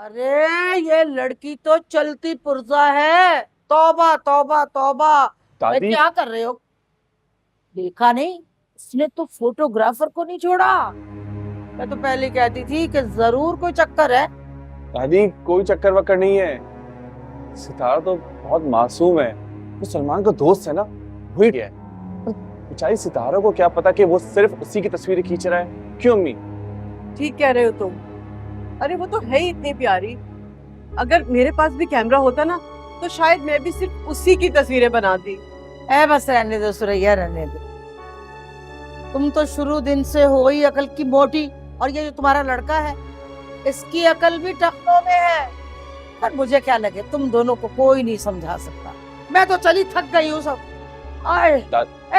अरे ये लड़की तो चलती पुर्जा है। तौबा तौबा तौबा। भाई दादी। क्या कर रहे हो? देखा नहीं, इसने तो फोटोग्राफर को नहीं छोड़ा। मैं तो पहले कहती थी कि जरूर कोई चक्कर है। दादी कोई चक्कर वक्कर नहीं है। सितारा तो बहुत मासूम है। वो सलमान का दोस्त है ना, वही है। बेचारी सितारा को क्या पता कि वो सिर्फ उसी की तस्वीरें खींच रहा है। क्यों अम्मी? ठीक कह रहे हो तुम। अरे वो तो है ही इतनी प्यारी। अगर मेरे पास भी कैमरा होता ना तो शायद मैं भी सिर्फ उसी की तस्वीरें बनाती। बस रहने दो सुरैया, रहने दो। तुम तो शुरू दिन से हो ही अकल की मोटी, और ये जो तुम्हारा लड़का है इसकी अकल भी टखनों में है। पर मुझे क्या लगे, तुम दोनों को कोई नहीं समझा सकता। मैं तो चली थक गई हूँ सब। आए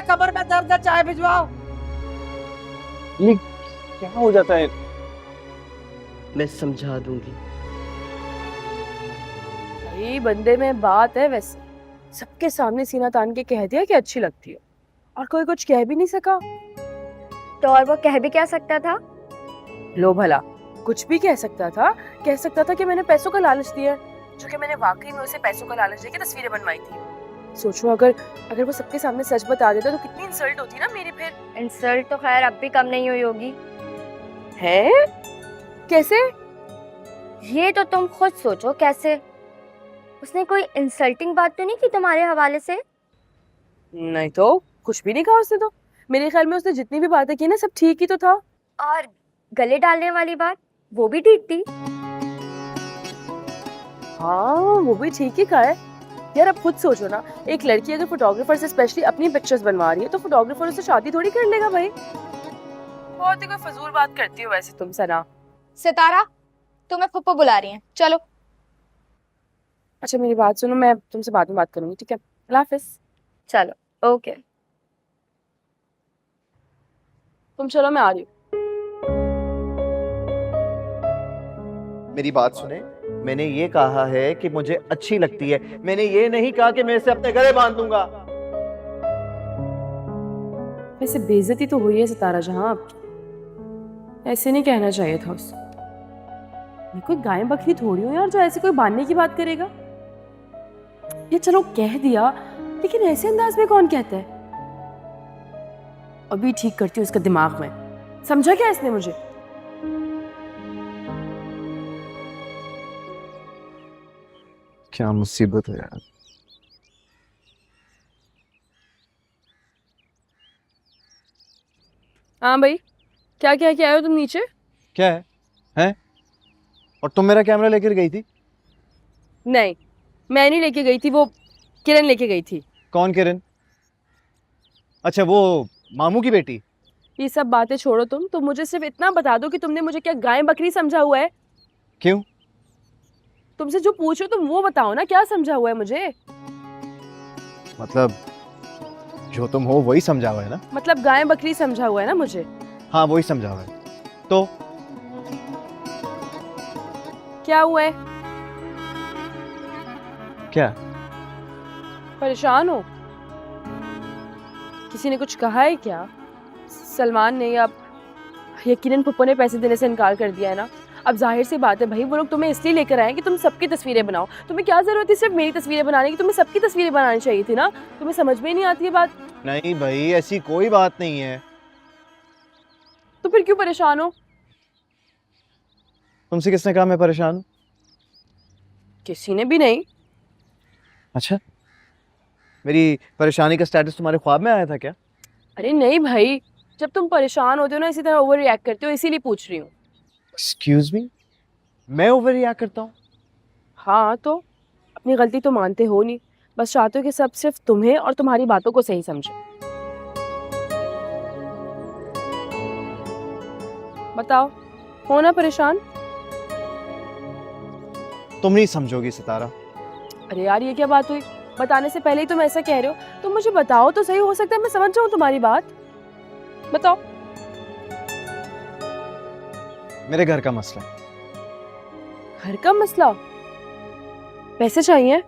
कमर में दर्द है, चाय भिजवाओ। ये क्या हो जाता है? मैं समझा दूंगी। भाई बंदे में बात है वैसे। सबके सामने सीना तान के कह दिया कि अच्छी लगती है, और कोई कुछ कह भी नहीं सका। तो और वो कह भी क्या सकता था? लो भला, कुछ भी कह सकता था। कह सकता था कि मैंने पैसों का लालच दिया है, जो कि मैंने वाकई में उसे पैसों का लालच देके तस्वीरें बनवाई थी। सोचो अगर अगर वो सबके सामने सच बता देता तो कितनी इंसल्ट होती ना मेरी। फिर इंसल्ट तो खैर अब भी कम नहीं हुई होगी। है कैसे? ये तो तुम खुद सोचो कैसे। उसने कोई इंसल्टिंग बात तो नहीं की तुम्हारे हवाले से? नहीं तो कुछ भी नहीं कहा उसने तो। मेरे ख्याल में उसने जितनी भी बातें की ना सब ठीक ही तो था। और गले डालने वाली बात, वो भी ठीक थी। हाँ वो भी ठीक ही कहा है यार। अब खुद सोचो ना, एक लड़की अगर फोटोग्राफर से स्पेशली अपनी पिक्चर्स बनवा रही है तो फोटोग्राफर उससे शादी थोड़ी कर लेगा भाई। बहुत ही कोई फजूल बात करती हो वैसे तुम सना। सितारा, तुम्हें फुप्पो बुला रही हैं, चलो। अच्छा मेरी बात सुनो, मैं तुमसे बाद में बात करूंगी, ठीक है? अल्लाह हाफिज। चलो ओके। तुम चलो, मैं आ रही हूँ। मेरी बात सुने। मैंने ये कहा है कि मुझे अच्छी लगती है। मैंने ये नहीं कहा कि मैं इसे अपने गले बांध दूंगा। वैसे बेइज्जती तो हुई है सितारा जहां आपकी। ऐसे नहीं कहना चाहिए था उससे। मैं कोई गाय बकरी थोड़ी हूँ यार जो ऐसे कोई बांधने की बात करेगा। ये चलो कह दिया, लेकिन ऐसे अंदाज में कौन कहता है? अभी ठीक करती हूँ इसका दिमाग में। समझा क्या इसने मुझे? क्या मुसीबत है यार। हाँ भाई, क्या क्या क्या आए हो तुम नीचे? क्या है? हैं? और तुम मेरा कैमरा लेकर गई थी? नहीं, मैं नहीं लेके गई थी, वो किरण लेके गई थी। कौन किरण? अच्छा वो मामू की बेटी। ये सब बातें छोड़ो तुम मुझे सिर्फ इतना बता दो कि तुमने मुझे क्या गाय बकरी समझा हुआ है? क्यों? तुमसे जो पूछो तुम वो बताओ ना, क्या समझा हुआ है मुझे? मतलब जो तुम हो वही समझा हुआ है ना? मतलब गाय बकरी समझा हुआ है ना मुझे? हाँ वही समझा हुआ है। तो क्या हुआ है? क्या? परेशान हो? किसी ने कुछ कहा है क्या? सलमान ने या यकीनन पुप्पो ने पैसे देने से इनकार कर दिया है ना? अब जाहिर सी बात है भाई, वो लोग तुम्हें इसलिए लेकर आए कि तुम सबकी तस्वीरें बनाओ। तुम्हें क्या जरूरत है सिर्फ मेरी तस्वीरें बनाने की? तुम्हें सबकी तस्वीरें बनानी चाहिए थी ना। तुम्हें समझ में नहीं आती है बात? नहीं भाई ऐसी कोई बात नहीं है। तो फिर क्यों परेशान हो? तुमसे किसने कहा मैं परेशान हूं? किसी ने भी नहीं। अच्छा मेरी परेशानी का स्टेटस तुम्हारे ख्वाब में आया था क्या? अरे नहीं भाई, जब तुम परेशान होते हो ना इसी तरह ओवर रिएक्ट करते हो, इसीलिए पूछ रही हूँ। एक्सक्यूज मी, मैं ओवर रिएक्ट करता हूँ? हाँ तो अपनी गलती तो मानते हो नहीं, बस चाहते हो कि सब सिर्फ तुम्हें और तुम्हारी बातों को सही समझे। बताओ, हो ना परेशान? तुम नहीं समझोगी सितारा। अरे यार ये क्या बात हुई? बताने से पहले ही तुम ऐसा कह रहे हो। तुम मुझे बताओ तो सही, हो सकता है मैं समझ जाऊं तुम्हारी बात। बताओ। मेरे घर का मसला है। घर का मसला? पैसे चाहिए?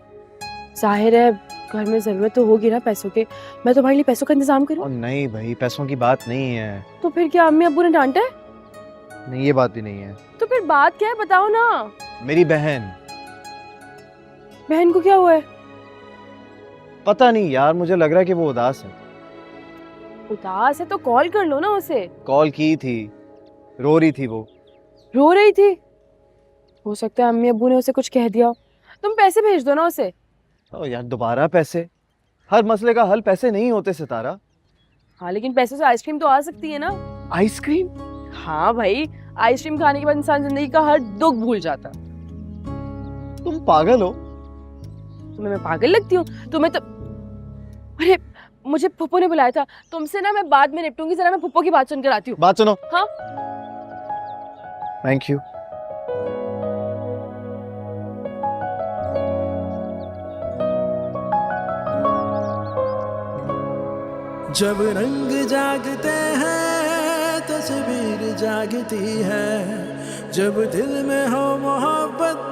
जाहिर है घर में जरूरत तो होगी ना पैसों के। मैं तुम्हारे लिए पैसों का इंतजाम करूं? और नहीं भाई पैसों की बात नहीं है। तो फिर क्या अम्मी अब्बू ने डांटा है? नहीं ये बात भी नहीं है। तो फिर बात क्या है, बताओ ना। मेरी बहन। बहन को क्या हुआ है? पता नहीं यार, मुझे लग रहा है कि वो उदास है। उदास है तो कॉल कर लो ना उसे। कॉल की थी, रो रही थी वो। रो रही थी? हो सकता है अम्मी अब्बू ने उसे कुछ कह दिया हो। तुम पैसे भेज दो ना उसे। ओ यार, दोबारा पैसे? हर मसले का हल पैसे नहीं होते सितारा। हाँ लेकिन पैसों से आइसक्रीम तो आ सकती है ना। आइसक्रीम? हाँ भाई, आइसक्रीम खाने के बाद इंसान जिंदगी का हर दुख भूल जाता। तुम पागल हो? तुम्हें मैं पागल लगती हूँ? तुम्हें तो अरे मुझे फुप्पो ने बुलाया था, तुमसे ना मैं बाद में निपटूंगी। जरा मैं फुप्पो की बात सुनकर आती हूँ। बात सुनो। हाँ। Thank you. जब रंग जागते हैं तस्वीर जागती है, जब दिल में हो मोहब्बत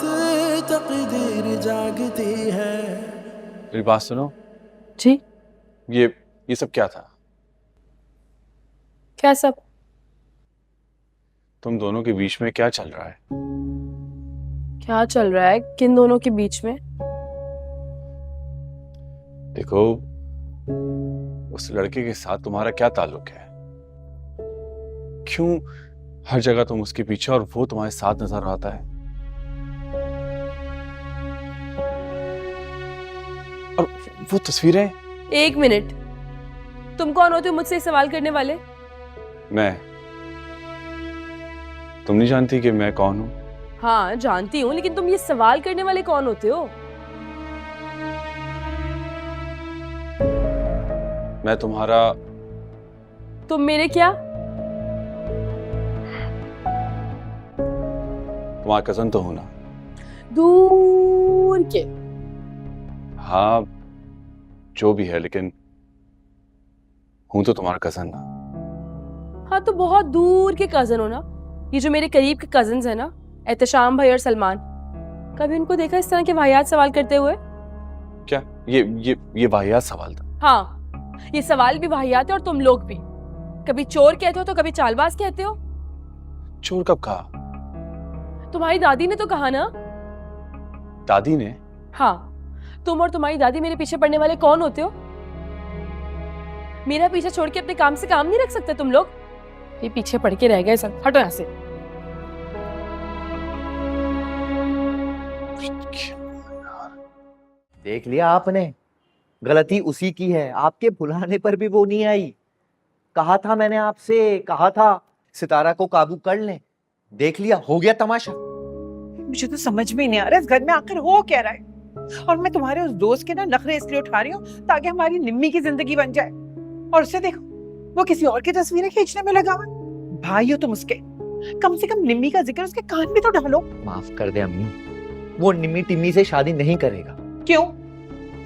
तकदीर जागती है। मेरी बात सुनो। जी? ये सब क्या था? क्या सब? तुम दोनों के बीच में क्या चल रहा है? क्या चल रहा है किन दोनों के बीच में? देखो, उस लड़के के साथ तुम्हारा क्या ताल्लुक है? क्यों हर जगह तुम उसके पीछे और वो तुम्हारे साथ नजर आता है? और वो तस्वीरें? एक मिनट, तुम कौन होते हो मुझसे सवाल करने वाले? मैं? तुम नहीं जानती कि मैं कौन हूं? हाँ जानती हूँ, लेकिन तुम ये सवाल करने वाले कौन होते हो? मैं तुम्हारा। तुम मेरे क्या? तुम्हारा कजन तो हूं ना? दूर के। हाँ, जो भी है, लेकिन हूं तो तुम्हारा कजन ना। हाँ तो बहुत दूर के कजन हो ना। ये जो मेरे करीब के कजन्स हैं ना, एहतशाम भाई और सलमान, कभी उनको देखा इस तरह के वाहियात सवाल करते हुए? क्या ये वाहियात सवाल था? हाँ, ये सवाल भी वाहियात है और तुम लोग भी। कभी चोर कहते हो तो कभी चालबाज कहते हो। चोर कब कहा? तुम्हारी दादी ने तो कहा ना। दादी ने? हाँ, तुम और तुम्हारी दादी मेरे पीछे पड़ने वाले कौन होते हो? मेरा पीछे छोड़ के अपने काम से काम नहीं रख सकते तुम लोग? ये पीछे पड़ के रह गए सब। हटो यहाँ से। देख लिया आपने, गलती उसी की है। आपके बुलाने पर भी वो नहीं आई। कहा था मैंने आपसे, कहा था सितारा को काबू कर लें। देख लिया, हो गया तमाशा। मुझे तो समझ में ही नहीं आ रहा इस घर में आखिर हो क्या रहा है। और मैं तुम्हारे उस दोस्त के ना नखरे इसलिए उठा रही हूँ ताकि हमारी निम्मी की जिंदगी बन जाए। और उसे देखो, वो किसी और की तस्वीरें खींचने में लगा हुआ। भाई हो तुम उसके, कम से कम निम्मी का जिक्र उसके कान में तो डालो। माफ कर दे अम्मी, वो निम्मी टिम्मी से शादी नहीं करेगा। क्यों?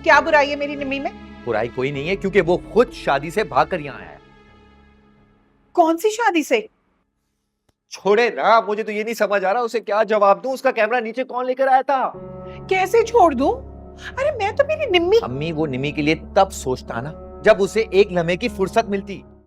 क्या बुराई है मेरी निम्मी में? बुराई कोई नहीं है, क्योंकि वो खुद शादी से भागकर यहाँ आया है। कौन सी शादी से? छोड़े ना, मुझे तो ये नहीं समझ आ रहा उसे क्या जवाब दूं। उसका कैमरा नीचे कौन लेकर आया था? कैसे छोड़ दूं? अरे मैं तो मेरी निम्मी। अम्मी, वो निम्मी के लिए तब सोचता ना जब उसे एक लम्हे की फुर्सत मिलती।